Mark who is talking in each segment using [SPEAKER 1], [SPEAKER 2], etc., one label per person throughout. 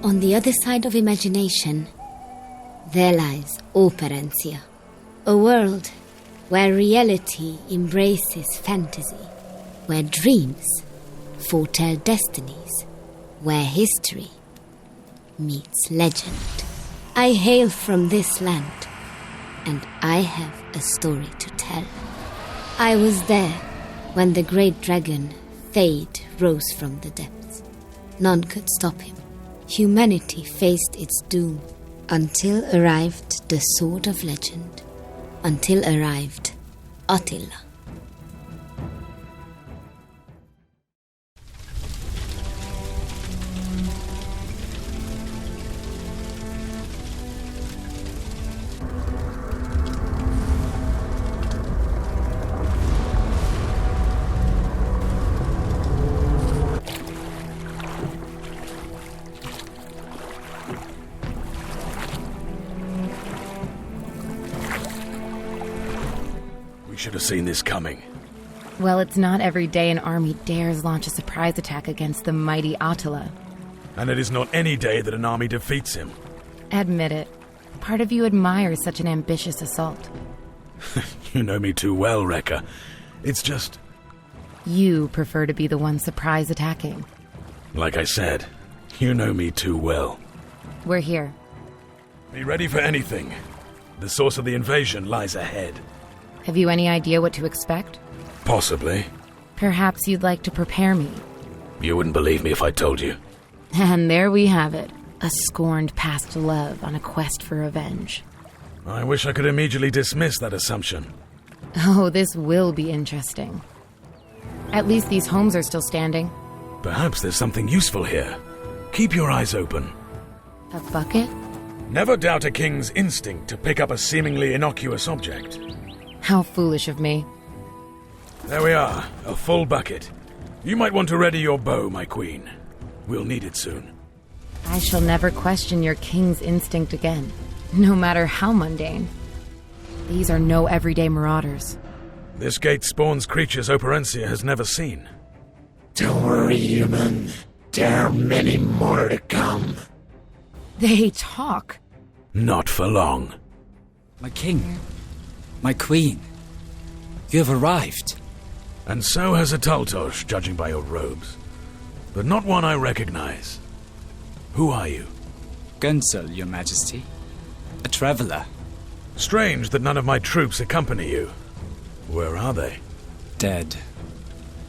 [SPEAKER 1] On the other side of imagination, there lies Operencia, a world where reality embraces fantasy, where dreams foretell destinies, where history meets legend. I hail from this land, and I have a story to tell. I was there when the great dragon Fade rose from the depths. None could stop him. Humanity faced its doom until arrived the Sword of Legend, until arrived Attila.
[SPEAKER 2] Should have seen this coming.
[SPEAKER 3] Well, it's not every day an army dares launch a surprise attack against the mighty Attila.
[SPEAKER 2] And it is not any day that an army defeats him.
[SPEAKER 3] Admit it. Part of you admires such an ambitious assault.
[SPEAKER 2] You know me too well, Rekka. It's just...
[SPEAKER 3] You prefer to be the one surprise attacking.
[SPEAKER 2] Like I said, you know me too well.
[SPEAKER 3] We're here.
[SPEAKER 2] Be ready for anything. The source of the invasion lies ahead.
[SPEAKER 3] Have you any idea what to expect?
[SPEAKER 2] Possibly.
[SPEAKER 3] Perhaps you'd like to prepare me.
[SPEAKER 2] You wouldn't believe me if I told you.
[SPEAKER 3] And there we have it. A scorned past love on a quest for revenge.
[SPEAKER 2] I wish I could immediately dismiss that assumption.
[SPEAKER 3] Oh, this will be interesting. At least these homes are still standing.
[SPEAKER 2] Perhaps there's something useful here. Keep your eyes open.
[SPEAKER 3] A bucket?
[SPEAKER 2] Never doubt a king's instinct to pick up a seemingly innocuous object.
[SPEAKER 3] How foolish of me.
[SPEAKER 2] There we are, a full bucket. You might want to ready your bow, my queen. We'll need it soon.
[SPEAKER 3] I shall never question your king's instinct again, no matter how mundane. These are no everyday marauders.
[SPEAKER 2] This gate spawns creatures Operencia has never seen.
[SPEAKER 4] Don't worry, human. There are many more to come.
[SPEAKER 3] They talk.
[SPEAKER 2] Not for long.
[SPEAKER 5] My king. My queen, you have arrived.
[SPEAKER 2] And so has a Taltosh, judging by your robes. But not one I recognize. Who are you?
[SPEAKER 5] Gunsel, your majesty. A traveler.
[SPEAKER 2] Strange that none of my troops accompany you. Where are they?
[SPEAKER 5] Dead.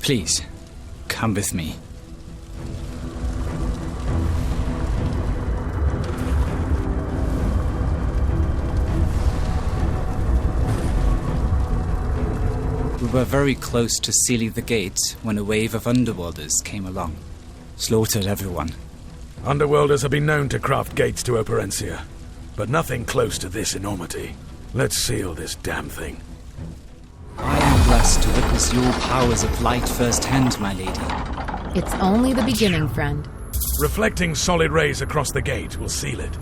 [SPEAKER 5] Please, come with me. We were very close to sealing the gate when a wave of underworlders came along. Slaughtered everyone.
[SPEAKER 2] Underworlders have been known to craft gates to Operencia, but nothing close to this enormity. Let's seal this damn thing.
[SPEAKER 5] I am blessed to witness your powers of light firsthand, my lady.
[SPEAKER 3] It's only the beginning, friend.
[SPEAKER 2] Reflecting solid rays across the gate will seal it.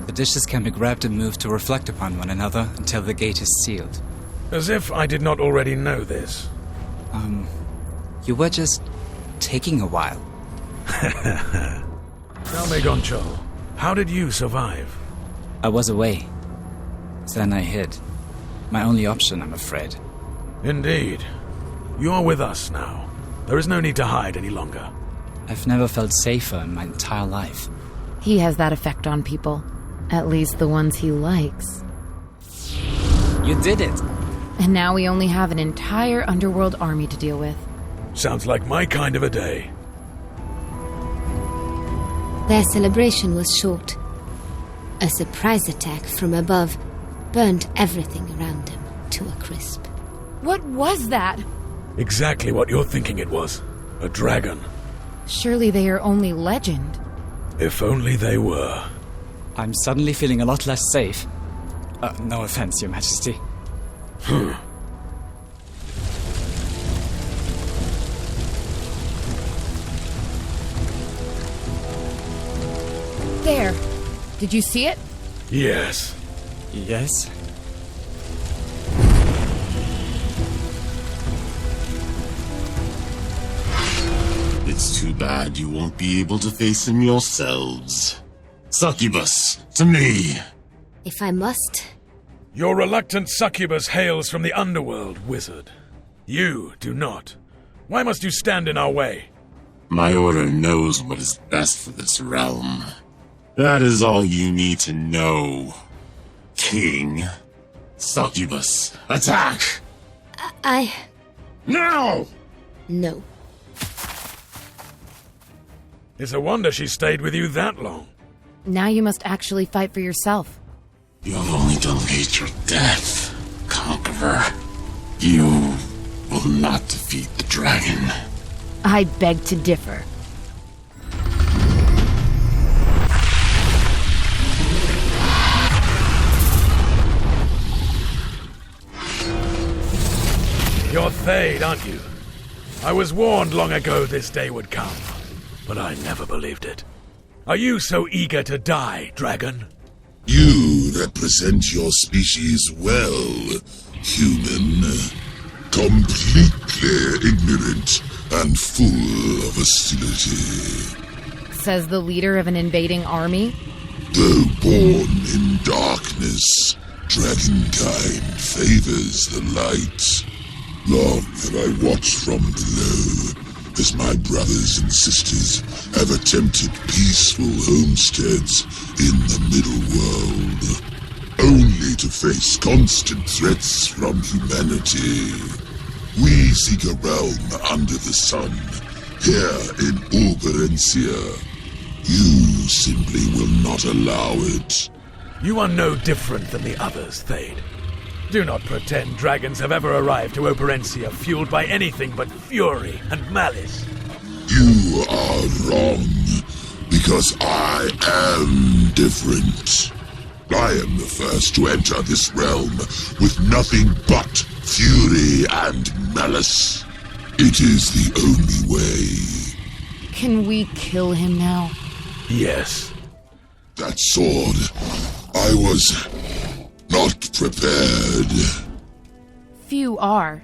[SPEAKER 5] The dishes can be grabbed and moved to reflect upon one another until the gate is sealed.
[SPEAKER 2] As if I did not already know this.
[SPEAKER 5] You were just taking a while.
[SPEAKER 2] Tell me, Gonchol, how did you survive?
[SPEAKER 5] I was away. Then I hid. My only option, I'm afraid.
[SPEAKER 2] Indeed. You are with us now. There is no need to hide any longer.
[SPEAKER 5] I've never felt safer in my entire life.
[SPEAKER 3] He has that effect on people. At least the ones he likes.
[SPEAKER 5] You did it!
[SPEAKER 3] And now we only have an entire underworld army to deal with.
[SPEAKER 2] Sounds like my kind of a day.
[SPEAKER 1] Their celebration was short. A surprise attack from above burned everything around them to a crisp.
[SPEAKER 3] What was that?
[SPEAKER 2] Exactly what you're thinking it was. A dragon.
[SPEAKER 3] Surely they are only legend.
[SPEAKER 2] If only they were.
[SPEAKER 5] I'm suddenly feeling a lot less safe. No offense, Your Majesty.
[SPEAKER 3] There. Did you see it?
[SPEAKER 2] Yes.
[SPEAKER 5] Yes?
[SPEAKER 4] The It's too bad you won't be able to face him yourselves. Succubus, to me!
[SPEAKER 1] If I must.
[SPEAKER 2] Your reluctant succubus hails from the underworld, wizard. You do not. Why must you stand in our way?
[SPEAKER 4] My order knows what is best for this realm. That is all you need to know. King. Succubus, attack!
[SPEAKER 1] I...
[SPEAKER 4] Now!
[SPEAKER 1] No.
[SPEAKER 2] It's a wonder she stayed with you that long.
[SPEAKER 3] Now you must actually fight for yourself.
[SPEAKER 4] You have only delayed your death, Conqueror. You will not defeat the dragon.
[SPEAKER 3] I beg to differ.
[SPEAKER 2] You're Thade, aren't you? I was warned long ago this day would come, but I never believed it. Are you so eager to die, dragon?
[SPEAKER 6] You represent your species well, human. Completely ignorant and full of hostility.
[SPEAKER 3] Says the leader of an invading army.
[SPEAKER 6] Though born in darkness, dragonkind favors the light. Long have I watched from below as my brothers and sisters have attempted peaceful homesteads in the middle world, only to face constant threats from humanity. We seek a realm under the sun, here in Operencia. You simply will not allow it.
[SPEAKER 2] You are no different than the others, Thade. Do not pretend dragons have ever arrived to Operencia fueled by anything but fury and malice.
[SPEAKER 6] You are wrong, because I am different. I am the first to enter this realm with nothing but fury and malice. It is the only way.
[SPEAKER 3] Can we kill him now?
[SPEAKER 2] Yes.
[SPEAKER 6] That sword, I was not prepared.
[SPEAKER 3] Few are.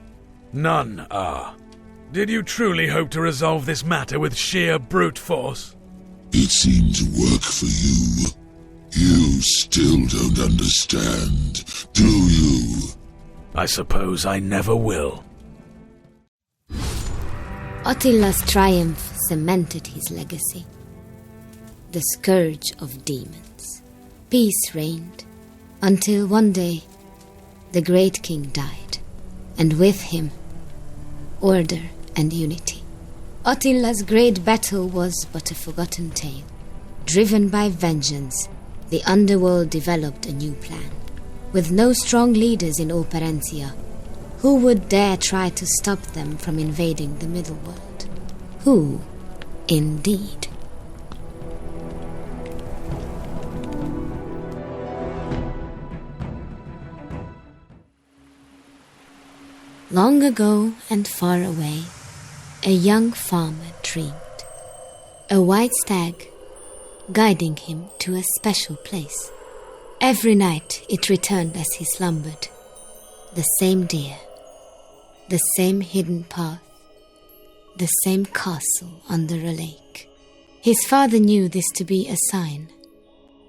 [SPEAKER 2] None are. Did you truly hope to resolve this matter with sheer brute force?
[SPEAKER 6] It seemed to work for you. You still don't understand, do you?
[SPEAKER 2] I suppose I never will.
[SPEAKER 1] Attila's triumph cemented his legacy. The scourge of demons. Peace reigned, until one day the great king died, and with him order and unity. Attila's great battle was but a forgotten tale. Driven by vengeance, the underworld developed a new plan. With no strong leaders in Operencia, who would dare try to stop them from invading the middle world? Who, indeed? Long ago and far away, a young farmer dreamed. A white stag guiding him to a special place. Every night it returned as he slumbered. The same deer, the same hidden path, the same castle under a lake. His father knew this to be a sign.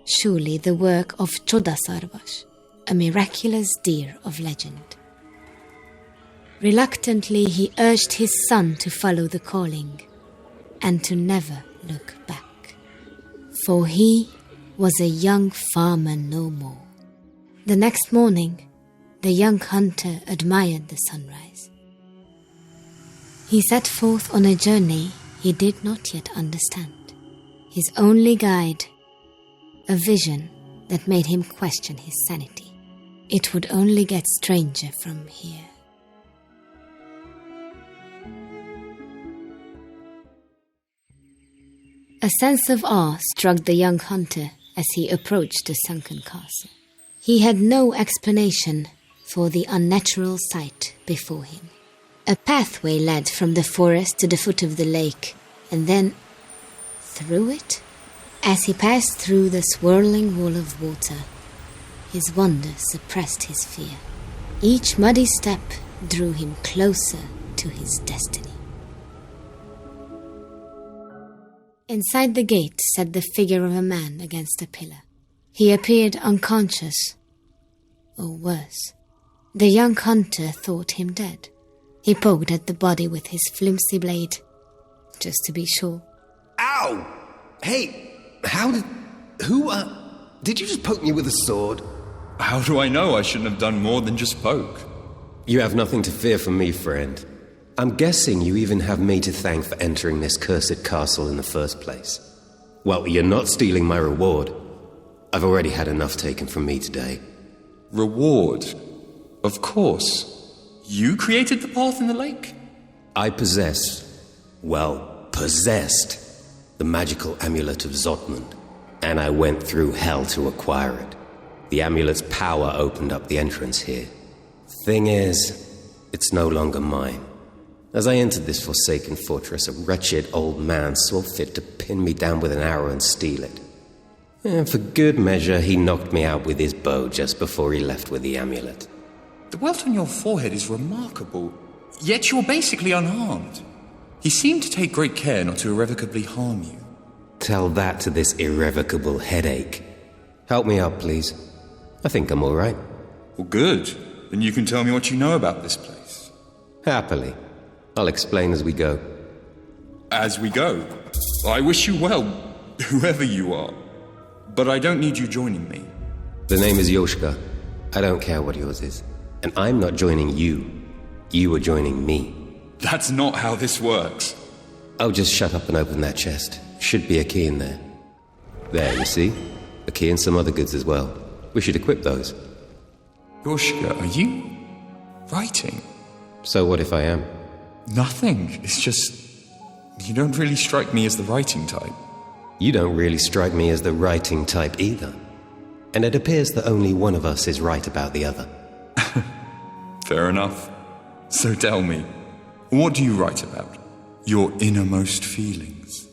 [SPEAKER 1] Surely the work of Chodasarvash, a miraculous deer of legend. Reluctantly, he urged his son to follow the calling and to never look back. For he was a young farmer no more. The next morning, the young hunter admired the sunrise. He set forth on a journey he did not yet understand. His only guide, a vision that made him question his sanity. It would only get stranger from here. A sense of awe struck the young hunter as he approached the sunken castle. He had no explanation for the unnatural sight before him. A pathway led from the forest to the foot of the lake, and then through it. As he passed through the swirling wall of water, his wonder suppressed his fear. Each muddy step drew him closer to his destiny. Inside the gate sat the figure of a man against a pillar. He appeared unconscious, or worse. The young hunter thought him dead. He poked at the body with his flimsy blade, just to be sure.
[SPEAKER 7] Ow! Hey, did you just poke me with a sword?
[SPEAKER 8] How do I know? I shouldn't have done more than just poke.
[SPEAKER 7] You have nothing to fear from me, friend. I'm guessing you even have me to thank for entering this cursed castle in the first place. Well, you're not stealing my reward. I've already had enough taken from me today.
[SPEAKER 8] Reward? Of course. You created the path in the lake?
[SPEAKER 7] I possessed the magical amulet of Zotmund, and I went through hell to acquire it. The amulet's power opened up the entrance here. Thing is, it's no longer mine. As I entered this forsaken fortress, a wretched old man saw fit to pin me down with an arrow and steal it. And for good measure, he knocked me out with his bow just before he left with the amulet.
[SPEAKER 8] The welt on your forehead is remarkable, yet you're basically unharmed. He seemed to take great care not to irrevocably harm you.
[SPEAKER 7] Tell that to this irrevocable headache. Help me up, please. I think I'm all right.
[SPEAKER 8] Well, good. Then you can tell me what you know about this place.
[SPEAKER 7] Happily. I'll explain as we go.
[SPEAKER 8] As we go? I wish you well, whoever you are. But I don't need you joining me.
[SPEAKER 7] The name is Yoshka. I don't care what yours is. And I'm not joining you. You are joining me.
[SPEAKER 8] That's not how this works.
[SPEAKER 7] Oh, just shut up and open that chest. Should be a key in there. There, you see? A key and some other goods as well. We should equip those.
[SPEAKER 8] Yoshka, are you writing?
[SPEAKER 7] So what if I am?
[SPEAKER 8] Nothing. It's just... you don't really strike me as the writing type.
[SPEAKER 7] You don't really strike me as the writing type either. And it appears that only one of us is right about the other.
[SPEAKER 8] Fair enough. So tell me, what do you write about? Your innermost feelings?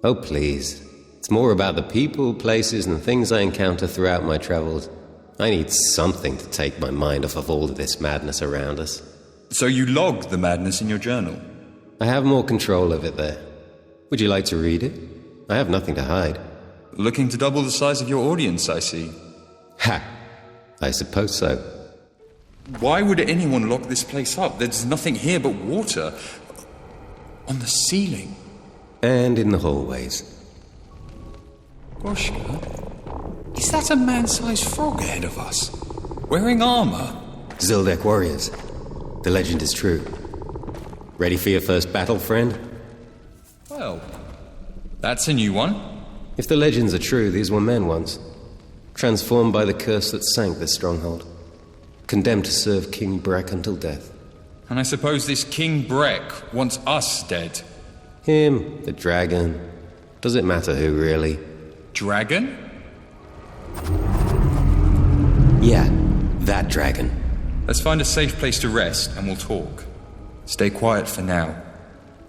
[SPEAKER 7] Oh, please. It's more about the people, places, and things I encounter throughout my travels. I need something to take my mind off of all of this madness around us.
[SPEAKER 8] So you log the madness in your journal?
[SPEAKER 7] I have more control of it there. Would you like to read it? I have nothing to hide.
[SPEAKER 8] Looking to double the size of your audience, I see.
[SPEAKER 7] Ha! I suppose so.
[SPEAKER 8] Why would anyone lock this place up? There's nothing here but water. On the ceiling.
[SPEAKER 7] And in the hallways.
[SPEAKER 8] Goshka, is that a man-sized frog ahead of us? Wearing armor?
[SPEAKER 7] Zildek warriors. The legend is true. Ready for your first battle, friend?
[SPEAKER 8] Well, that's a new one.
[SPEAKER 7] If the legends are true, these were men once. Transformed by the curse that sank this stronghold. Condemned to serve King Breck until death.
[SPEAKER 8] And I suppose this King Breck wants us dead.
[SPEAKER 7] Him, the dragon. Does it matter who, really?
[SPEAKER 8] Dragon?
[SPEAKER 7] Yeah, that dragon.
[SPEAKER 8] Let's find a safe place to rest and we'll talk. Stay quiet for now.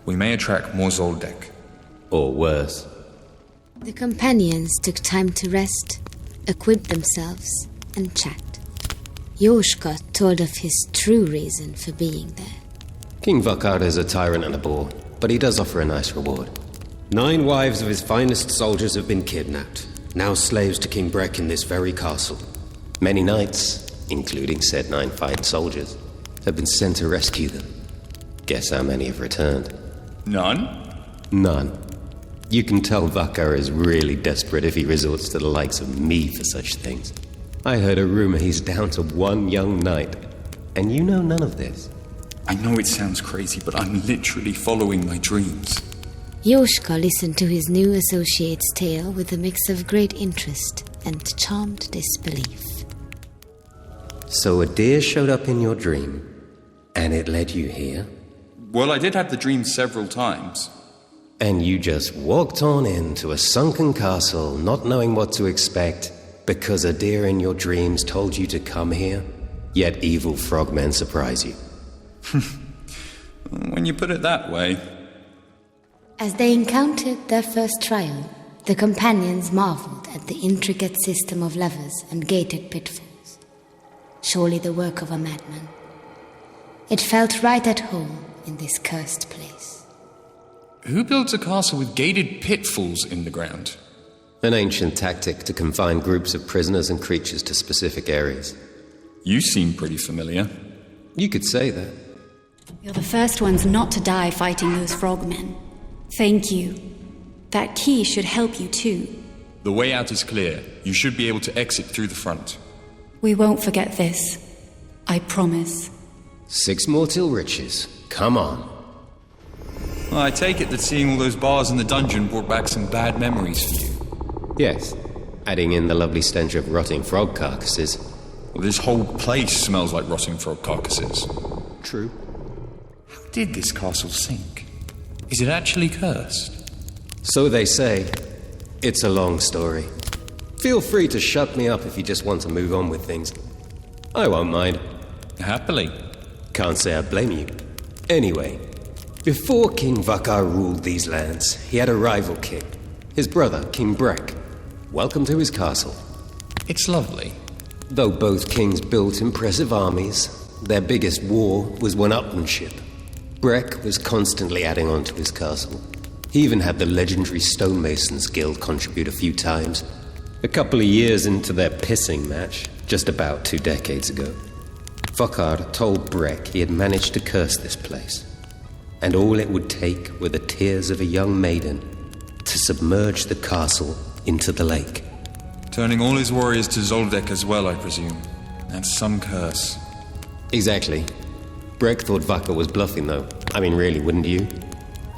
[SPEAKER 8] We may attract more Zoldyck.
[SPEAKER 7] Or worse.
[SPEAKER 1] The companions took time to rest, equip themselves, and chat. Yoshka told of his true reason for being there.
[SPEAKER 7] King Vakar is a tyrant and a bore, but he does offer a nice reward. 9 wives of his finest soldiers have been kidnapped, now slaves to King Breck in this very castle. Many knights, including said 9 fine soldiers, have been sent to rescue them. Guess how many have returned?
[SPEAKER 8] None?
[SPEAKER 7] None. You can tell Vakar is really desperate if he resorts to the likes of me for such things. I heard a rumor he's down to 1 young knight, and you know none of this.
[SPEAKER 8] I know it sounds crazy, but I'm literally following my dreams.
[SPEAKER 1] Yoshka listened to his new associate's tale with a mix of great interest and charmed disbelief.
[SPEAKER 7] So a deer showed up in your dream, and it led you here?
[SPEAKER 8] Well, I did have the dream several times.
[SPEAKER 7] And you just walked on into a sunken castle, not knowing what to expect, because a deer in your dreams told you to come here, yet evil frogmen surprise you.
[SPEAKER 8] When you put it that way.
[SPEAKER 1] As they encountered their first trial, the companions marveled at the intricate system of levers and gated pitfalls. Surely the work of a madman. It felt right at home in this cursed place.
[SPEAKER 8] Who builds a castle with gated pitfalls in the ground?
[SPEAKER 7] An ancient tactic to confine groups of prisoners and creatures to specific areas.
[SPEAKER 8] You seem pretty familiar.
[SPEAKER 7] You could say that.
[SPEAKER 9] You're the first ones not to die fighting those frogmen. Thank you. That key should help you too.
[SPEAKER 8] The way out is clear. You should be able to exit through the front.
[SPEAKER 9] We won't forget this. I promise.
[SPEAKER 7] 6 more till riches. Come on.
[SPEAKER 8] Well, I take it that seeing all those bars in the dungeon brought back some bad memories for you.
[SPEAKER 7] Yes. Adding in the lovely stench of rotting frog carcasses.
[SPEAKER 8] Well, this whole place smells like rotting frog carcasses.
[SPEAKER 7] True.
[SPEAKER 8] How did this castle sink? Is it actually cursed?
[SPEAKER 7] So they say. It's a long story. Feel free to shut me up if you just want to move on with things. I won't mind.
[SPEAKER 8] Happily.
[SPEAKER 7] Can't say I blame you. Anyway, before King Vakar ruled these lands, he had a rival king. His brother, King Brek. Welcome to his castle.
[SPEAKER 8] It's lovely.
[SPEAKER 7] Though both kings built impressive armies, their biggest war was one-upmanship. Brek was constantly adding on to his castle. He even had the legendary Stonemasons Guild contribute a few times. A couple of years into their pissing match, just about 2 decades ago, Vakar told Brek he had managed to curse this place, and all it would take were the tears of a young maiden to submerge the castle into the lake.
[SPEAKER 8] Turning all his warriors to Zoldyck as well, I presume. That's some curse.
[SPEAKER 7] Exactly. Brek thought Vakar was bluffing, though. I mean, really, wouldn't you?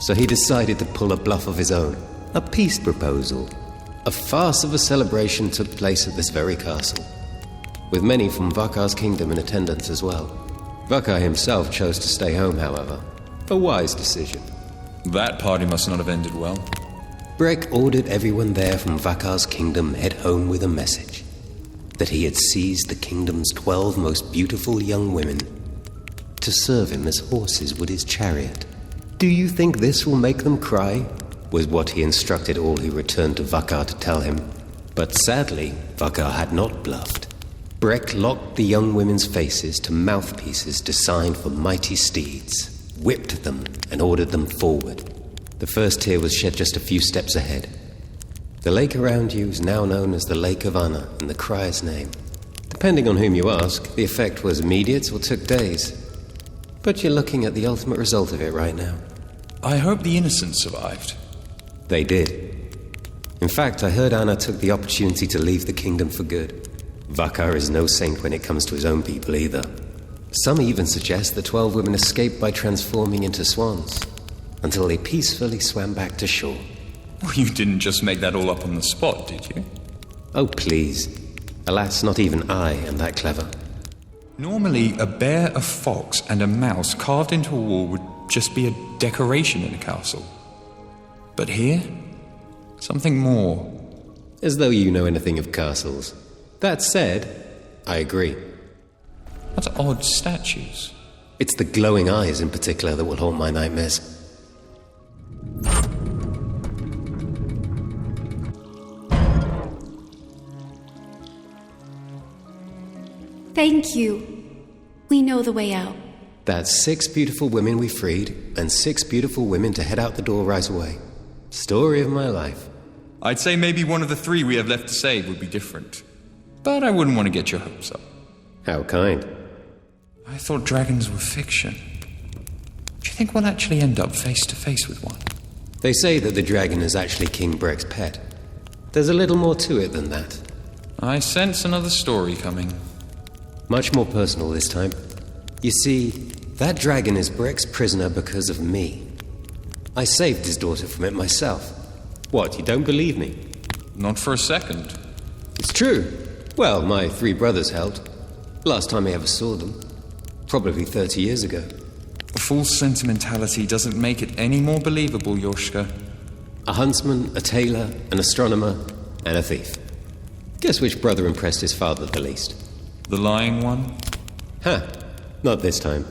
[SPEAKER 7] So he decided to pull a bluff of his own. A peace proposal. A farce of a celebration took place at this very castle, with many from Vakar's kingdom in attendance as well. Vakar himself chose to stay home, however. A wise decision.
[SPEAKER 8] That party must not have ended well.
[SPEAKER 7] Brek ordered everyone there from Vakar's kingdom head home with a message. That he had seized the kingdom's 12 most beautiful young women to serve him as horses would his chariot. Do you think this will make them cry? Was what he instructed all who returned to Vakar to tell him. But sadly, Vakar had not bluffed. Brek locked the young women's faces to mouthpieces designed for mighty steeds, whipped them, and ordered them forward. The first tear was shed just a few steps ahead. The lake around you is now known as the Lake of Anna in the crier's name. Depending on whom you ask, the effect was immediate or took days. But you're looking at the ultimate result of it right now.
[SPEAKER 8] I hope the innocents survived.
[SPEAKER 7] They did. In fact, I heard Anna took the opportunity to leave the kingdom for good. Vakar is no saint when it comes to his own people either. Some even suggest the 12 women escaped by transforming into swans, until they peacefully swam back to shore.
[SPEAKER 8] Well, you didn't just make that all up on the spot, did you?
[SPEAKER 7] Oh, please. Alas, not even I am that clever.
[SPEAKER 8] Normally, a bear, a fox, and a mouse carved into a wall would just be a decoration in a castle. But here, something more.
[SPEAKER 7] As though you know anything of castles. That said, I agree.
[SPEAKER 8] What odd statues.
[SPEAKER 7] It's the glowing eyes in particular that will haunt my nightmares.
[SPEAKER 9] Thank you. We know the way out.
[SPEAKER 7] That's 6 beautiful women we freed, and 6 beautiful women to head out the door right away. Story of my life.
[SPEAKER 8] I'd say maybe one of the 3 we have left to save would be different. But I wouldn't want to get your hopes up.
[SPEAKER 7] How kind.
[SPEAKER 8] I thought dragons were fiction. Do you think we'll actually end up face to face with one?
[SPEAKER 7] They say that the dragon is actually King Brek's pet. There's a little more to it than that.
[SPEAKER 8] I sense another story coming.
[SPEAKER 7] Much more personal this time. You see, that dragon is Brek's prisoner because of me. I saved his daughter from it myself. What, you don't believe me?
[SPEAKER 8] Not for a second.
[SPEAKER 7] It's true. Well, my 3 brothers helped. Last time I ever saw them. Probably 30 years ago.
[SPEAKER 8] False sentimentality doesn't make it any more believable, Yoshka.
[SPEAKER 7] A huntsman, a tailor, an astronomer, and a thief. Guess which brother impressed his father the least?
[SPEAKER 8] The lying one?
[SPEAKER 7] Ha! Not this time.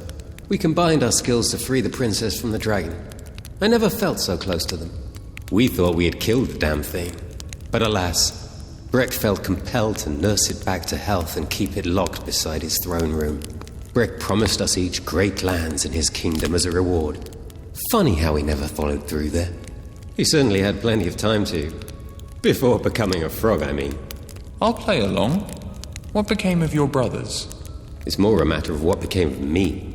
[SPEAKER 7] We combined our skills to free the princess from the dragon. I never felt so close to them. We thought we had killed the damn thing. But alas, Brek felt compelled to nurse it back to health and keep it locked beside his throne room. Brek promised us each great lands in his kingdom as a reward. Funny how he never followed through there. He certainly had plenty of time to. Before becoming a frog, I mean.
[SPEAKER 8] I'll play along. What became of your brothers?
[SPEAKER 7] It's more a matter of what became of me.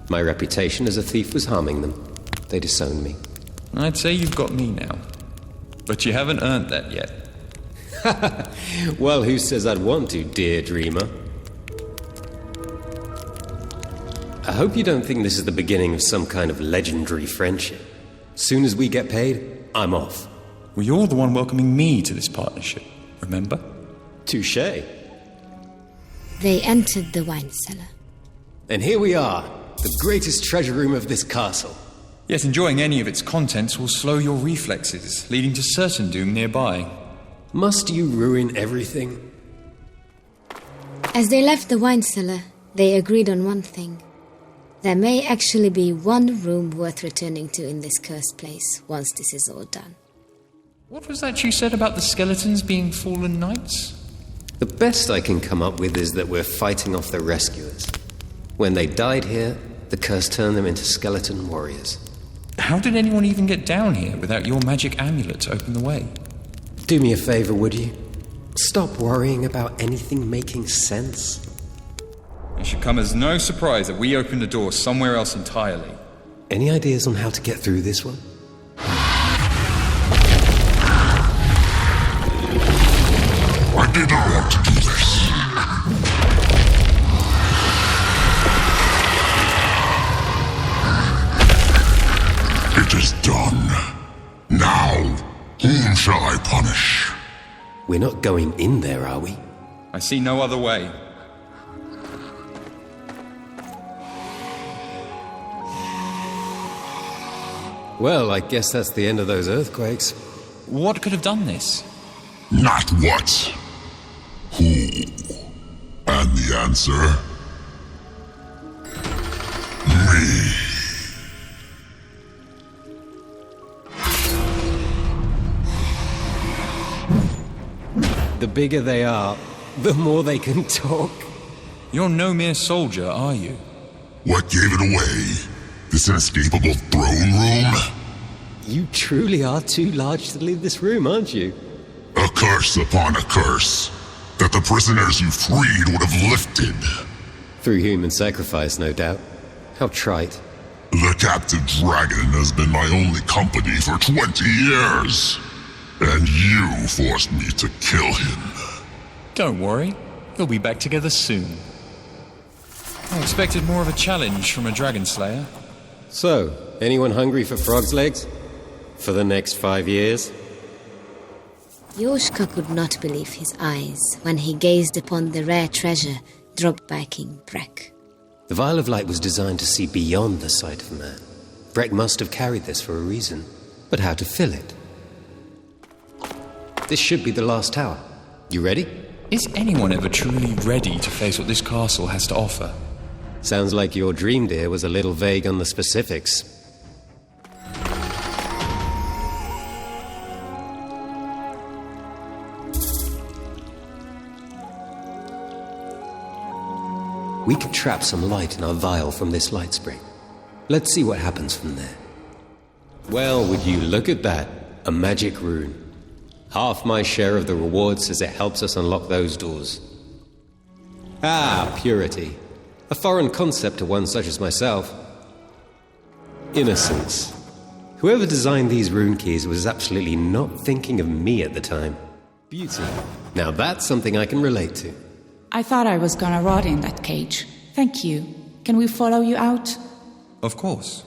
[SPEAKER 7] My reputation as a thief was harming them. They disowned me.
[SPEAKER 8] I'd say you've got me now. But you haven't earned that yet.
[SPEAKER 7] Well, who says I'd want to, dear dreamer? I hope you don't think this is the beginning of some kind of legendary friendship. Soon as we get paid, I'm off.
[SPEAKER 8] Well, you're the one welcoming me to this partnership, remember?
[SPEAKER 7] Touché.
[SPEAKER 1] They entered the wine cellar.
[SPEAKER 7] And here we are, the greatest treasure room of this castle.
[SPEAKER 8] Yet enjoying any of its contents will slow your reflexes, leading to certain doom nearby.
[SPEAKER 7] Must you ruin everything?
[SPEAKER 1] As they left the wine cellar, they agreed on one thing. There may actually be one room worth returning to in this cursed place once this is all done.
[SPEAKER 8] What was that you said about the skeletons being fallen knights?
[SPEAKER 7] The best I can come up with is that we're fighting off the rescuers. When they died here, the curse turned them into skeleton warriors.
[SPEAKER 8] How did anyone even get down here without your magic amulet to open the way?
[SPEAKER 7] Do me a favor, would you? Stop worrying about anything making sense.
[SPEAKER 8] It should come as no surprise that we opened a door somewhere else entirely.
[SPEAKER 7] Any ideas on how to get through this one?
[SPEAKER 6] I did not want to do this. It is done. Now, whom shall I punish?
[SPEAKER 7] We're not going in there, are we?
[SPEAKER 8] I see no other way.
[SPEAKER 7] Well, I guess that's the end of those earthquakes.
[SPEAKER 8] What could have done this?
[SPEAKER 6] Not what. Who? And the answer? Me.
[SPEAKER 7] The bigger they are, the more they can talk.
[SPEAKER 8] You're no mere soldier, are you?
[SPEAKER 6] What gave it away? This inescapable throne room?
[SPEAKER 7] You truly are too large to leave this room, aren't you?
[SPEAKER 6] A curse upon a curse that the prisoners you freed would have lifted.
[SPEAKER 7] Through human sacrifice, no doubt. How trite.
[SPEAKER 6] The captive dragon has been my only company for 20 years. And you forced me to kill him.
[SPEAKER 8] Don't worry, we'll be back together soon. I expected more of a challenge from a dragon slayer.
[SPEAKER 7] So, anyone hungry for frog's legs? For the next 5 years?
[SPEAKER 1] Yoshka could not believe his eyes when he gazed upon the rare treasure dropped by King Breck.
[SPEAKER 7] The Vial of Light was designed to see beyond the sight of man. Breck must have carried this for a reason. But how to fill it? This should be the last tower. You ready?
[SPEAKER 8] Is anyone ever truly ready to face what this castle has to offer?
[SPEAKER 7] Sounds like your dream, dear, was a little vague on the specifics. We can trap some light in our vial from this light spring. Let's see what happens from there. Well, would you look at that? A magic rune. Half my share of the reward says it helps us unlock those doors. Ah, purity. A foreign concept to one such as myself. Innocence. Whoever designed these rune keys was absolutely not thinking of me at the time. Beauty. Now that's something I can relate to.
[SPEAKER 10] I thought I was gonna rot in that cage. Thank you. Can we follow you out?
[SPEAKER 8] Of course.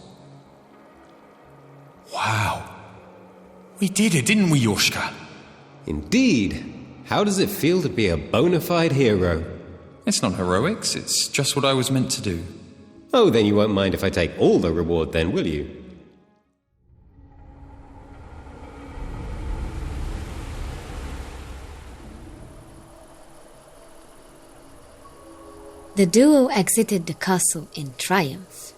[SPEAKER 8] Wow. We did it, didn't we, Yoshka?
[SPEAKER 7] Indeed. How does it feel to be a bona fide hero?
[SPEAKER 8] It's not heroics, it's just what I was meant to do.
[SPEAKER 7] Oh, then you won't mind if I take all the reward then, will you?
[SPEAKER 1] The duo exited the castle in triumph.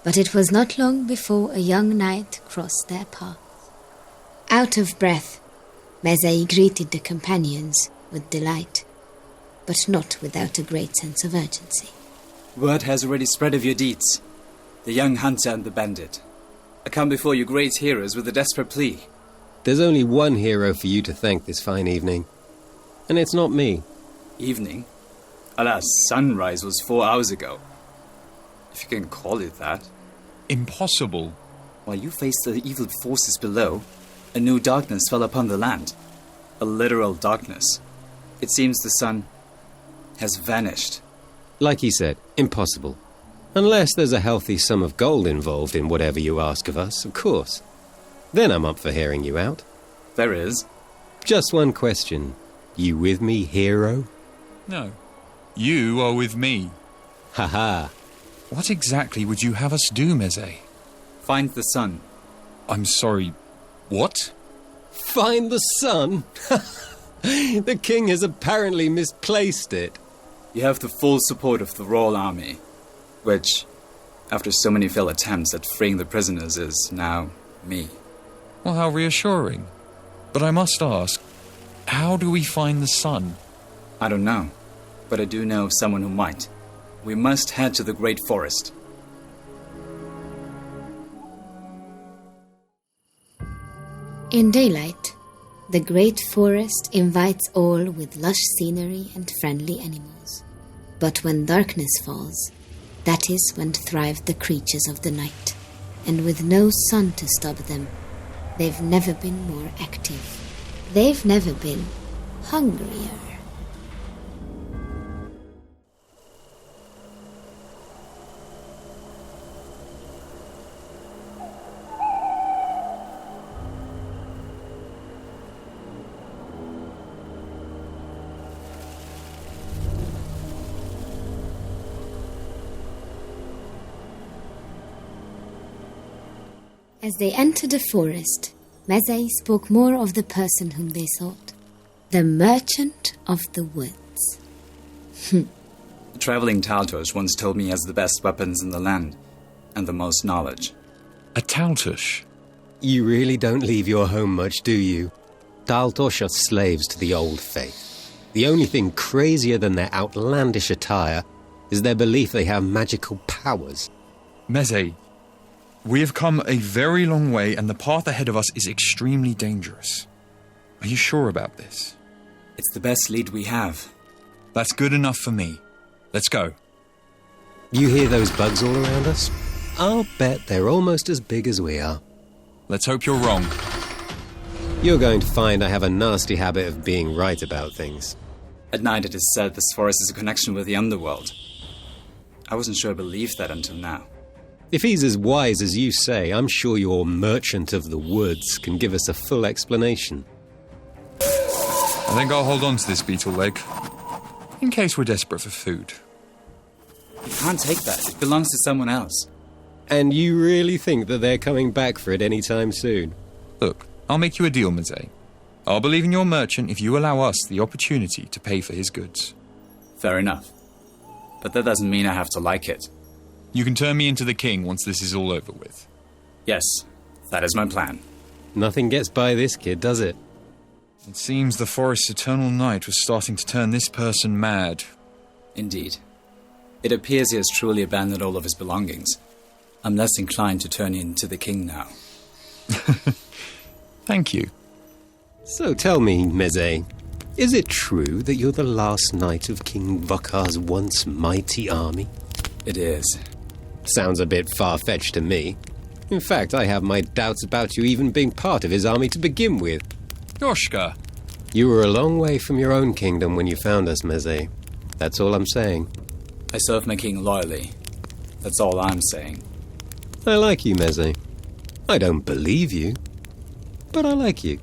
[SPEAKER 1] But it was not long before a young knight crossed their path. Out of breath, Mezei greeted the companions with delight, but not without a great sense of urgency.
[SPEAKER 11] Word has already spread of your deeds.
[SPEAKER 5] The young hunter and the bandit. I come before you great heroes with a desperate plea.
[SPEAKER 7] There's only one hero for you to thank this fine evening. And it's not me.
[SPEAKER 5] Evening? Alas, sunrise was 4 hours ago. If you can call it that.
[SPEAKER 8] Impossible.
[SPEAKER 5] While you faced the evil forces below, a new darkness fell upon the land. A literal darkness. It seems the sun has vanished.
[SPEAKER 7] Like he said, impossible. Unless there's a healthy sum of gold involved in whatever you ask of us, of course. Then I'm up for hearing you out.
[SPEAKER 5] There is.
[SPEAKER 7] Just one question. You with me, hero?
[SPEAKER 8] No. You are with me.
[SPEAKER 7] Haha.
[SPEAKER 8] What exactly would you have us do, Meze?
[SPEAKER 5] Find the sun.
[SPEAKER 8] I'm sorry. What?
[SPEAKER 7] Find the sun? The king has apparently misplaced it.
[SPEAKER 5] You have the full support of the royal army, which, after so many failed attempts at freeing the prisoners, is now me.
[SPEAKER 8] Well, how reassuring. But I must ask, how do we find the sun?
[SPEAKER 5] I don't know, but I do know of someone who might. We must head to the Great Forest.
[SPEAKER 1] In daylight, the Great Forest invites all with lush scenery and friendly animals. But when darkness falls, that is when thrive the creatures of the night. And with no sun to stop them, they've never been more active. They've never been hungrier. As they entered the forest, Meze spoke more of the person whom they sought, the merchant of the woods.
[SPEAKER 5] The traveling Taltosh once told me he has the best weapons in the land, and the most knowledge.
[SPEAKER 8] A Taltosh?
[SPEAKER 7] You really don't leave your home much, do you? Taltosh are slaves to the old faith. The only thing crazier than their outlandish attire is their belief they have magical powers.
[SPEAKER 8] Meze, we have come a very long way and the path ahead of us is extremely dangerous. Are you sure about this?
[SPEAKER 5] It's the best lead we have.
[SPEAKER 8] That's good enough for me. Let's go.
[SPEAKER 7] You hear those bugs all around us? I'll bet they're almost as big as we are.
[SPEAKER 8] Let's hope you're wrong.
[SPEAKER 7] You're going to find I have a nasty habit of being right about things.
[SPEAKER 5] At night it is said this forest has a connection with the underworld. I wasn't sure I believed that until now.
[SPEAKER 7] If he's as wise as you say, I'm sure your merchant of the woods can give us a full explanation.
[SPEAKER 8] I think I'll hold on to this beetle leg, in case we're desperate for food.
[SPEAKER 5] You can't take that. It belongs to someone else.
[SPEAKER 7] And you really think that they're coming back for it any time soon?
[SPEAKER 8] Look, I'll make you a deal, Meze. I'll believe in your merchant if you allow us the opportunity to pay for his goods.
[SPEAKER 5] Fair enough. But that doesn't mean I have to like it.
[SPEAKER 8] You can turn me into the king once this is all over with.
[SPEAKER 5] Yes, that is my plan.
[SPEAKER 7] Nothing gets by this kid, does it?
[SPEAKER 8] It seems the forest's eternal night was starting to turn this person mad.
[SPEAKER 5] Indeed. It appears he has truly abandoned all of his belongings. I'm less inclined to turn into the king now.
[SPEAKER 8] Thank you.
[SPEAKER 7] So tell me, Meze, is it true that you're the last knight of King Vakar's once mighty army?
[SPEAKER 5] It is.
[SPEAKER 7] Sounds a bit far-fetched to me. In fact, I have my doubts about you even being part of his army to begin with.
[SPEAKER 8] Yoshka!
[SPEAKER 7] You were a long way from your own kingdom when you found us, Meze. That's all I'm saying.
[SPEAKER 5] I serve my king loyally. That's all I'm saying.
[SPEAKER 7] I like you, Meze. I don't believe you, but I like you.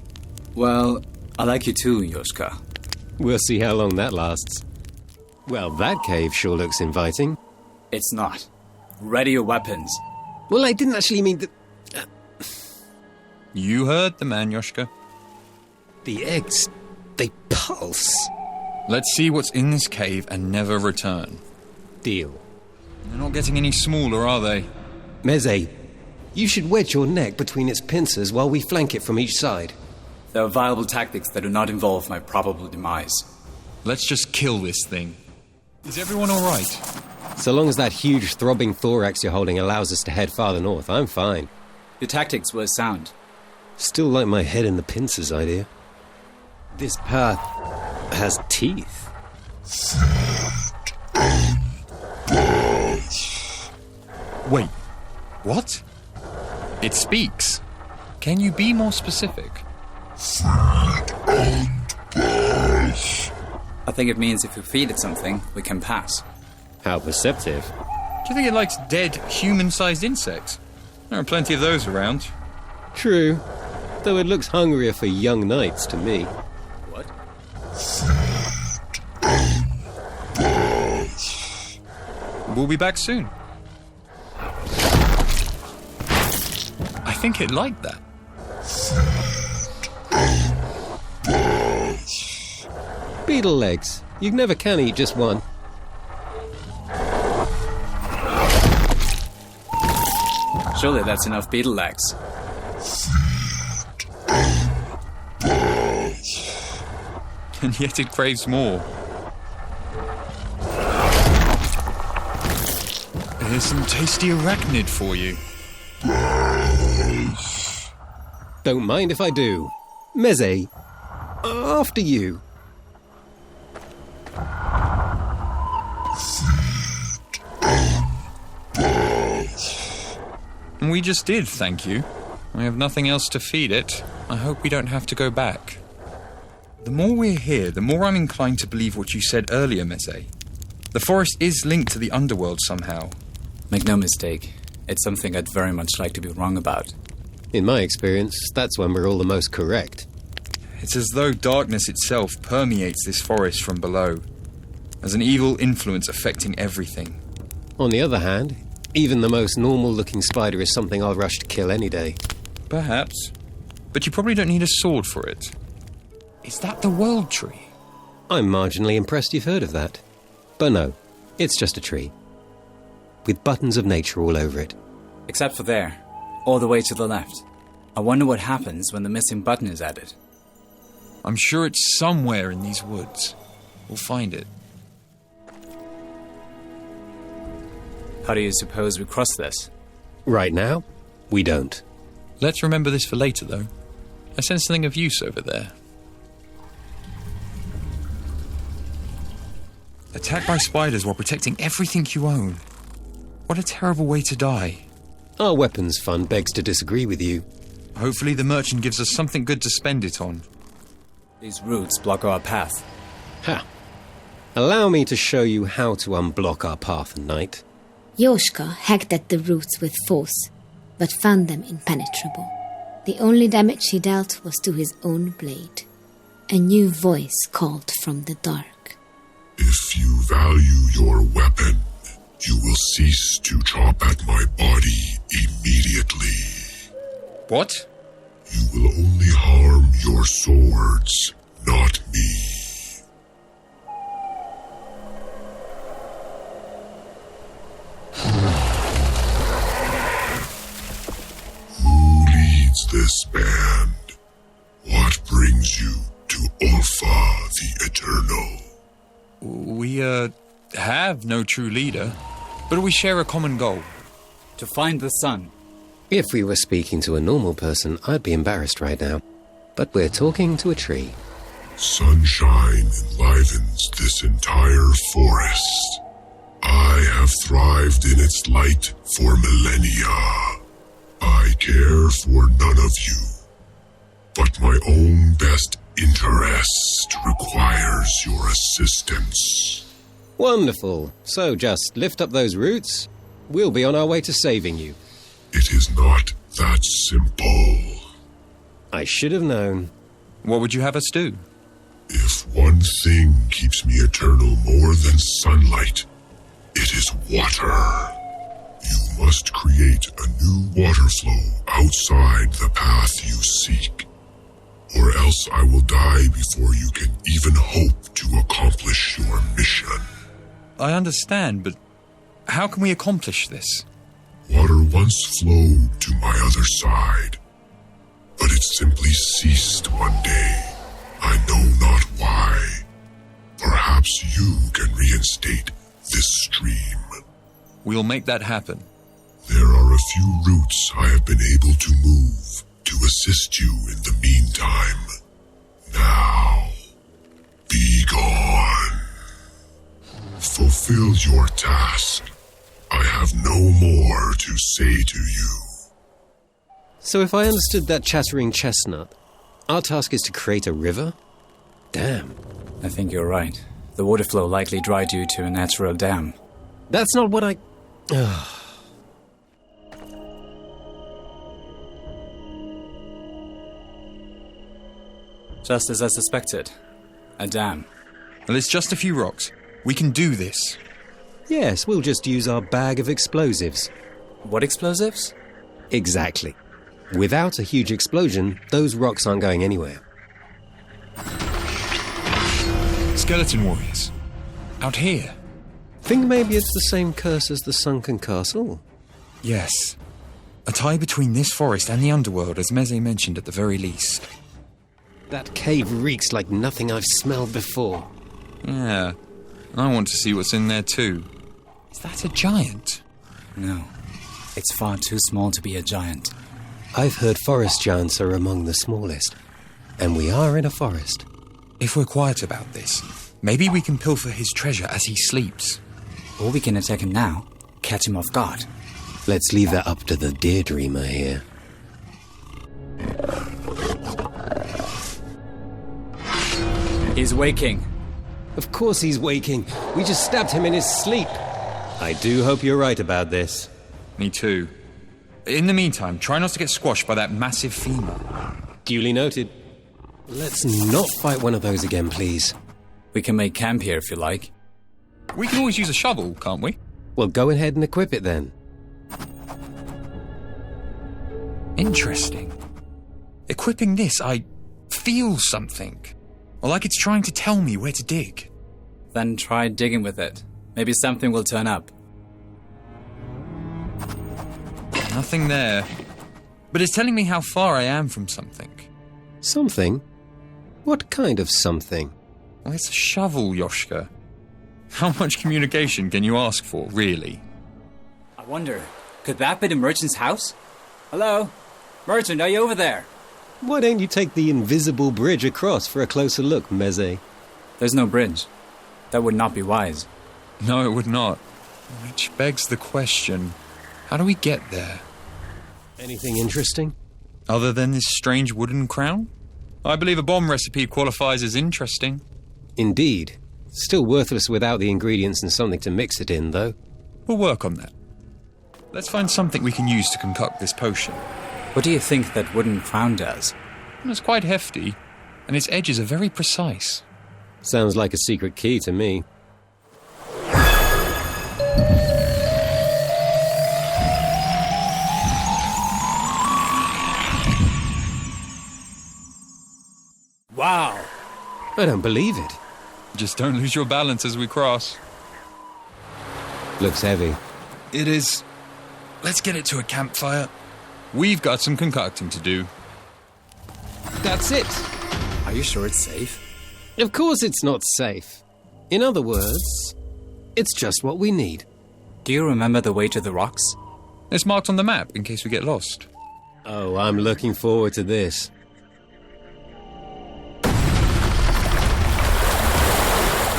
[SPEAKER 5] Well, I like you too, Yoshka.
[SPEAKER 7] We'll see how long that lasts. Well, that cave sure looks inviting.
[SPEAKER 5] It's not. Ready your weapons.
[SPEAKER 7] Well, I didn't actually mean that...
[SPEAKER 8] You heard the man, Yoshka.
[SPEAKER 7] The eggs, they pulse.
[SPEAKER 8] Let's see what's in this cave and never return.
[SPEAKER 7] Deal.
[SPEAKER 8] They're not getting any smaller, are they?
[SPEAKER 7] Meze, you should wedge your neck between its pincers while we flank it from each side.
[SPEAKER 5] There are viable tactics that do not involve my probable demise.
[SPEAKER 8] Let's just kill this thing. Is everyone all right?
[SPEAKER 7] So long as that huge throbbing thorax you're holding allows us to head farther north, I'm fine.
[SPEAKER 5] Your tactics were sound.
[SPEAKER 7] Still like my head in the pincers idea. This path has teeth.
[SPEAKER 8] Wait, what? It speaks. Can you be more specific?
[SPEAKER 5] I think it means if we feed it something, we can pass.
[SPEAKER 7] How perceptive.
[SPEAKER 8] Do you think it likes dead, human-sized insects? There are plenty of those around.
[SPEAKER 7] True, though it looks hungrier for young knights to me.
[SPEAKER 5] What?
[SPEAKER 8] We'll be back soon. I think it liked that.
[SPEAKER 7] Beetle legs. You never can eat just one.
[SPEAKER 5] Surely that's enough beetle legs.
[SPEAKER 8] And yet it craves more. Here's some tasty arachnid for you.
[SPEAKER 7] Don't mind if I do. Meze, after you.
[SPEAKER 8] We just did, thank you. We have nothing else to feed it. I hope we don't have to go back. The more we're here, the more I'm inclined to believe what you said earlier, Meze. The forest is linked to the underworld somehow.
[SPEAKER 5] Make no mistake, it's something I'd very much like to be wrong about.
[SPEAKER 7] In my experience, that's when we're all the most correct.
[SPEAKER 8] It's as though darkness itself permeates this forest from below, as an evil influence affecting everything.
[SPEAKER 7] On the other hand, even the most normal-looking spider is something I'll rush to kill any day.
[SPEAKER 8] Perhaps. But you probably don't need a sword for it. Is that the world tree?
[SPEAKER 7] I'm marginally impressed you've heard of that. But no, it's just a tree. With buttons of nature all over it.
[SPEAKER 5] Except for there, all the way to the left. I wonder what happens when the missing button is added.
[SPEAKER 8] I'm sure it's somewhere in these woods. We'll find it.
[SPEAKER 5] How do you suppose we cross this?
[SPEAKER 7] Right now, we don't.
[SPEAKER 8] Let's remember this for later, though. I sense something of use over there. Attacked by spiders while protecting everything you own. What a terrible way to die.
[SPEAKER 7] Our weapons fund begs to disagree with you.
[SPEAKER 8] Hopefully the merchant gives us something good to spend it on.
[SPEAKER 5] These roots block our path.
[SPEAKER 7] Ha! Allow me to show you how to unblock our path, knight.
[SPEAKER 1] Yoshka hacked at the roots with force, but found them impenetrable. The only damage he dealt was to his own blade. A new voice called from the dark.
[SPEAKER 6] If you value your weapon, you will cease to chop at my body immediately.
[SPEAKER 8] What?
[SPEAKER 6] You will only harm your swords, not me. Who leads this band? What brings you to Ulfa the Eternal?
[SPEAKER 8] We, have no true leader, but we share a common goal.
[SPEAKER 5] To find the sun.
[SPEAKER 7] If we were speaking to a normal person, I'd be embarrassed right now. But we're talking to a tree.
[SPEAKER 6] Sunshine enlivens this entire forest. I have thrived in its light for millennia. I care for none of you, but my own best interest requires your assistance.
[SPEAKER 7] Wonderful. So just lift up those roots. We'll be on our way to saving you.
[SPEAKER 6] It is not that simple.
[SPEAKER 7] I should have known.
[SPEAKER 8] What would you have us do?
[SPEAKER 6] If one thing keeps me eternal more than sunlight, it is water. You must create a new water flow outside the path you seek, or else I will die before you can even hope to accomplish your mission.
[SPEAKER 8] I understand, but how can we accomplish this?
[SPEAKER 6] Water once flowed to my other side, but it simply ceased one day. I know not why. Perhaps you can reinstate this stream.
[SPEAKER 8] We'll make that happen.
[SPEAKER 6] There are a few routes I have been able to move to assist you in the meantime. Now, be gone. Fulfill your task. I have no more to say to you.
[SPEAKER 11] So if I understood that chattering chestnut, our task is to create a river? Damn.
[SPEAKER 5] I think you're right. The water flow likely dry due to a natural dam.
[SPEAKER 11] That's not what I...
[SPEAKER 5] Just as I suspected. A dam.
[SPEAKER 8] Well, it's just a few rocks. We can do this.
[SPEAKER 11] Yes, we'll just use our bag of explosives.
[SPEAKER 5] What explosives?
[SPEAKER 11] Exactly. Without a huge explosion, those rocks aren't going anywhere.
[SPEAKER 8] Skeleton warriors. Out here.
[SPEAKER 11] Think maybe it's the same curse as the sunken castle?
[SPEAKER 8] Yes. A tie between this forest and the underworld, as Meze mentioned at the very least.
[SPEAKER 11] That cave reeks like nothing I've smelled before.
[SPEAKER 8] Yeah. I want to see what's in there too. Is that a giant?
[SPEAKER 5] No. It's far too small to be a giant.
[SPEAKER 11] I've heard forest giants are among the smallest. And we are in a forest.
[SPEAKER 8] If we're quiet about this, maybe we can pilfer his treasure as he sleeps.
[SPEAKER 5] Or we can attack him now, catch him off guard.
[SPEAKER 11] Let's leave that up to the Daydreamer here.
[SPEAKER 5] He's waking.
[SPEAKER 11] Of course he's waking. We just stabbed him in his sleep. I do hope you're right about this.
[SPEAKER 8] Me too. In the meantime, try not to get squashed by that massive femur.
[SPEAKER 11] Duly noted. Let's not fight one of those again, please.
[SPEAKER 5] We can make camp here if you like.
[SPEAKER 8] We can always use a shovel, can't we?
[SPEAKER 11] Well, go ahead and equip it then.
[SPEAKER 8] Interesting. Equipping this, I feel something. Or like it's trying to tell me where to dig.
[SPEAKER 5] Then try digging with it. Maybe something will turn up.
[SPEAKER 8] Nothing there. But it's telling me how far I am from something.
[SPEAKER 11] Something? What kind of something?
[SPEAKER 8] Well, it's a shovel, Yoshka. How much communication can you ask for, really?
[SPEAKER 5] I wonder, could that be the merchant's house? Hello? Merchant, are you over there?
[SPEAKER 11] Why don't you take the invisible bridge across for a closer look, Meze?
[SPEAKER 5] There's no bridge. That would not be wise.
[SPEAKER 8] No, it would not. Which begs the question, how do we get there?
[SPEAKER 11] Anything interesting?
[SPEAKER 8] Other than this strange wooden crown? I believe a bomb recipe qualifies as interesting.
[SPEAKER 11] Indeed. Still worthless without the ingredients and something to mix it in, though.
[SPEAKER 8] We'll work on that. Let's find something we can use to concoct this potion.
[SPEAKER 5] What do you think that wooden crown does?
[SPEAKER 8] It's quite hefty, and its edges are very precise.
[SPEAKER 11] Sounds like a secret key to me.
[SPEAKER 5] Wow!
[SPEAKER 11] I don't believe it.
[SPEAKER 8] Just don't lose your balance as we cross.
[SPEAKER 11] Looks heavy.
[SPEAKER 8] It is. Let's get it to a campfire. We've got some concocting to do.
[SPEAKER 11] That's it.
[SPEAKER 5] Are you sure it's safe?
[SPEAKER 11] Of course it's not safe. In other words, it's just what we need.
[SPEAKER 5] Do you remember the way to the rocks?
[SPEAKER 8] It's marked on the map in case we get lost.
[SPEAKER 11] Oh, I'm looking forward to this.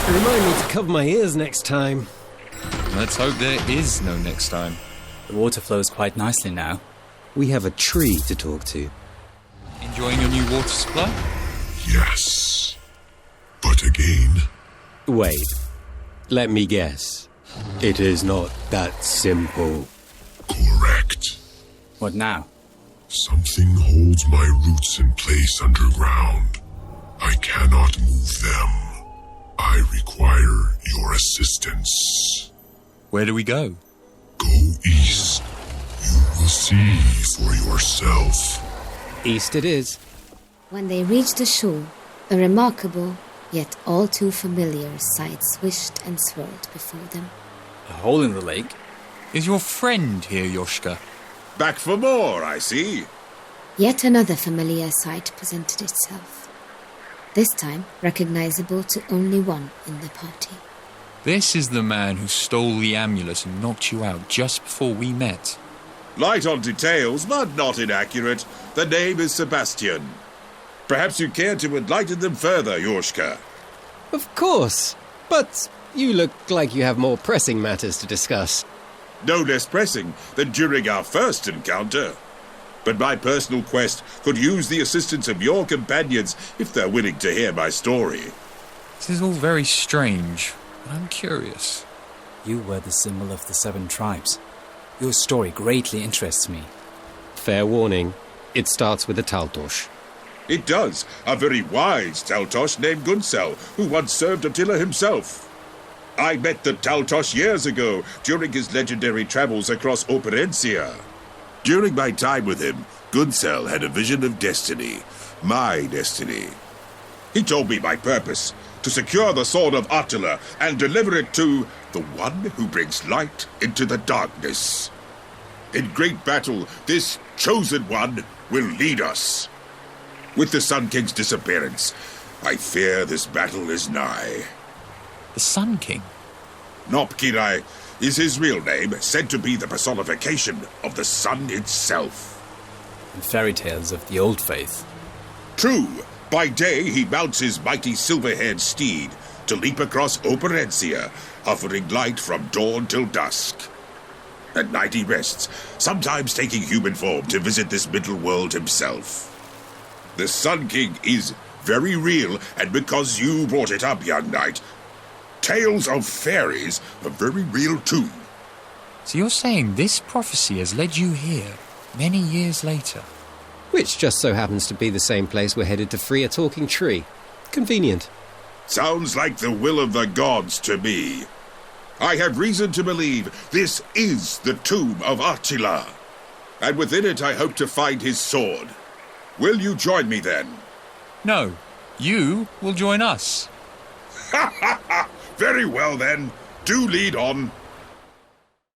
[SPEAKER 11] Remind me to cover my ears next time.
[SPEAKER 8] Let's hope there is no next time.
[SPEAKER 5] The water flows quite nicely now.
[SPEAKER 11] We have a tree to talk to.
[SPEAKER 8] Enjoying your new water supply?
[SPEAKER 6] Yes. But again?
[SPEAKER 11] Wait. Let me guess. It is not that simple.
[SPEAKER 6] Correct.
[SPEAKER 5] What now?
[SPEAKER 6] Something holds my roots in place underground. I cannot move them. I require your assistance.
[SPEAKER 8] Where do we go?
[SPEAKER 6] Go east. You will see for yourself.
[SPEAKER 11] East it is.
[SPEAKER 1] When they reached the shore, a remarkable, yet all too familiar sight swished and swirled before them.
[SPEAKER 5] A hole in the lake?
[SPEAKER 8] Is your friend here, Yoshka?
[SPEAKER 12] Back for more, I see.
[SPEAKER 1] Yet another familiar sight presented itself. This time recognizable to only one in the party.
[SPEAKER 8] This is the man who stole the amulet and knocked you out just before we met.
[SPEAKER 12] Light on details, but not inaccurate. The name is Sebastian. Perhaps you care to enlighten them further, Yorshka.
[SPEAKER 11] Of course. But you look like you have more pressing matters to discuss.
[SPEAKER 12] No less pressing than during our first encounter. But my personal quest could use the assistance of your companions if they're willing to hear my story.
[SPEAKER 8] This is all very strange, but I'm curious.
[SPEAKER 5] You were the symbol of the 7 tribes. Your story greatly interests me.
[SPEAKER 11] Fair warning, it starts with a Taltosh.
[SPEAKER 12] It does. A very wise Taltosh named Gunsel, who once served Attila himself. I met the Taltosh years ago during his legendary travels across Operencia. During my time with him, Gunsel had a vision of destiny. My destiny. He told me my purpose, to secure the sword of Attila and deliver it to the one who brings light into the darkness. In great battle, this chosen one will lead us. With the Sun King's disappearance, I fear this battle is nigh.
[SPEAKER 8] The Sun King?
[SPEAKER 12] Nopkirai is his real name, said to be the personification of the sun itself.
[SPEAKER 5] And fairy tales of the old faith.
[SPEAKER 12] True. By day he mounts his mighty silver-haired steed to leap across Operencia, offering light from dawn till dusk. At night he rests, sometimes taking human form to visit this middle world himself. The Sun King is very real, and because you brought it up, young knight, tales of fairies are very real too.
[SPEAKER 8] So you're saying this prophecy has led you here, many years later?
[SPEAKER 11] Which just so happens to be the same place we're headed to free a talking tree. Convenient.
[SPEAKER 12] Sounds like the will of the gods to me. I have reason to believe this is the tomb of Attila, and within it I hope to find his sword. Will you join me then?
[SPEAKER 8] No, you will join us.
[SPEAKER 12] Ha ha ha! Very well then, do lead on.